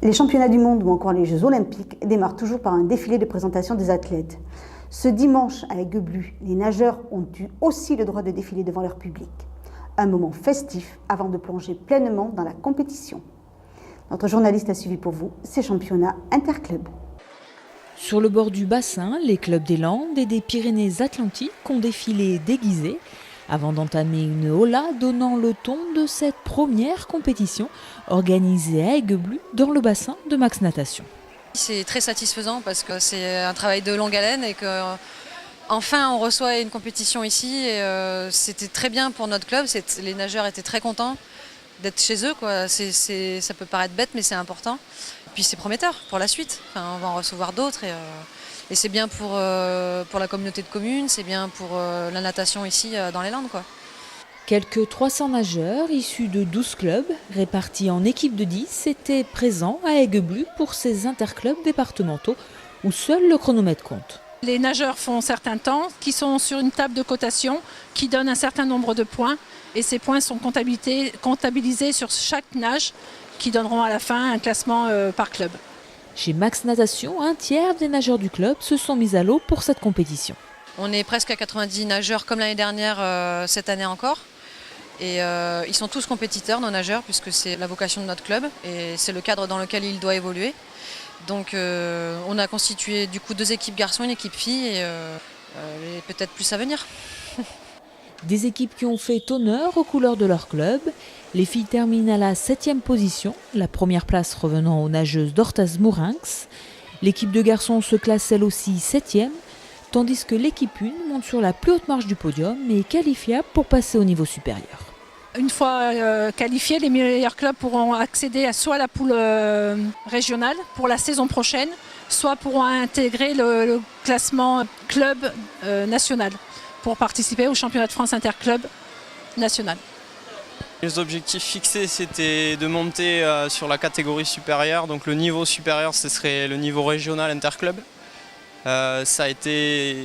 Les championnats du monde ou encore les Jeux olympiques démarrent toujours par un défilé de présentation des athlètes. Ce dimanche à Aigueblu, les nageurs ont eu aussi le droit de défiler devant leur public. Un moment festif avant de plonger pleinement dans la compétition. Notre journaliste a suivi pour vous ces championnats interclubs. Sur le bord du bassin, les clubs des Landes et des Pyrénées-Atlantiques ont défilé déguisés avant d'entamer une hola donnant le ton de cette première compétition organisée à Aigueblu dans le bassin de Max Natation. C'est très satisfaisant parce que c'est un travail de longue haleine et que enfin on reçoit une compétition ici et c'était très bien pour notre club. Les nageurs étaient très contents d'être chez eux, quoi. Ça peut paraître bête mais c'est important. Puis c'est prometteur pour la suite. Enfin, on va en recevoir d'autres et c'est bien pour la communauté de communes, c'est bien pour la natation ici dans les Landes, quoi. Quelques 300 nageurs issus de 12 clubs, répartis en équipes de 10, étaient présents à Aigueblu pour ces interclubs départementaux où seul le chronomètre compte. Les nageurs font certains temps qui sont sur une table de cotation qui donne un certain nombre de points et ces points sont comptabilisés sur chaque nage qui donneront à la fin un classement par club. Chez Max Natation, un tiers des nageurs du club se sont mis à l'eau pour cette compétition. On est presque à 90 nageurs comme l'année dernière, cette année encore. Et ils sont tous compétiteurs, nos nageurs, puisque c'est la vocation de notre club et c'est le cadre dans lequel il doit évoluer. Donc on a constitué du coup 2 équipes garçons, une équipe filles et peut-être plus à venir. Des équipes qui ont fait honneur aux couleurs de leur club. Les filles terminent à la 7e position, la première place revenant aux nageuses d'Hortaz-Mourinx. L'équipe de garçons se classe elle aussi 7e, tandis que l'équipe 1 monte sur la plus haute marche du podium et est qualifiable pour passer au niveau supérieur. Une fois qualifiés, les meilleurs clubs pourront accéder à soit la poule régionale pour la saison prochaine, soit pourront intégrer le classement club national pour participer au championnat de France interclub national. Les objectifs fixés, c'était de monter sur la catégorie supérieure. Donc le niveau supérieur, ce serait le niveau régional interclub. Ça a été,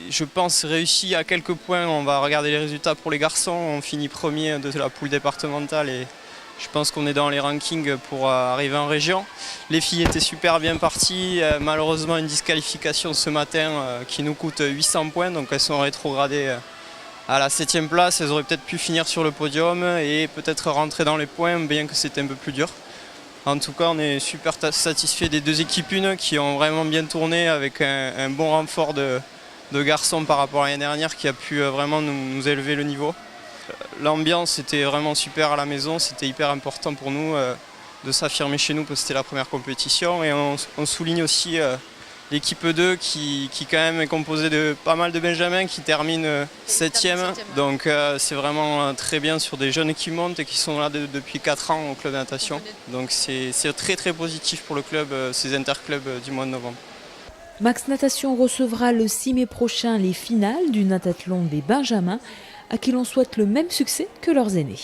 je pense, réussi à quelques points. On va regarder les résultats pour les garçons. On finit premier de la poule départementale et je pense qu'on est dans les rankings pour arriver en région. Les filles étaient super bien parties. Malheureusement, une disqualification ce matin qui nous coûte 800 points. Donc elles sont rétrogradées à la 7e place. Elles auraient peut-être pu finir sur le podium et peut-être rentrer dans les points, bien que c'était un peu plus dur. En tout cas, on est super satisfait des 2 équipes 1 qui ont vraiment bien tourné avec un bon renfort de garçons par rapport à l'année dernière qui a pu vraiment nous élever le niveau. L'ambiance était vraiment super à la maison, c'était hyper important pour nous de s'affirmer chez nous parce que c'était la première compétition. Et on souligne aussi l'équipe 2 qui quand même est composée de pas mal de benjamins qui terminent 7e. Donc c'est vraiment très bien sur des jeunes qui montent et qui sont là depuis 4 ans au club de natation. Donc c'est très très positif pour le club, ces interclubs du mois de novembre. Max Natation recevra le 6 mai prochain les finales du natathlon des Benjamins, à qui l'on souhaite le même succès que leurs aînés.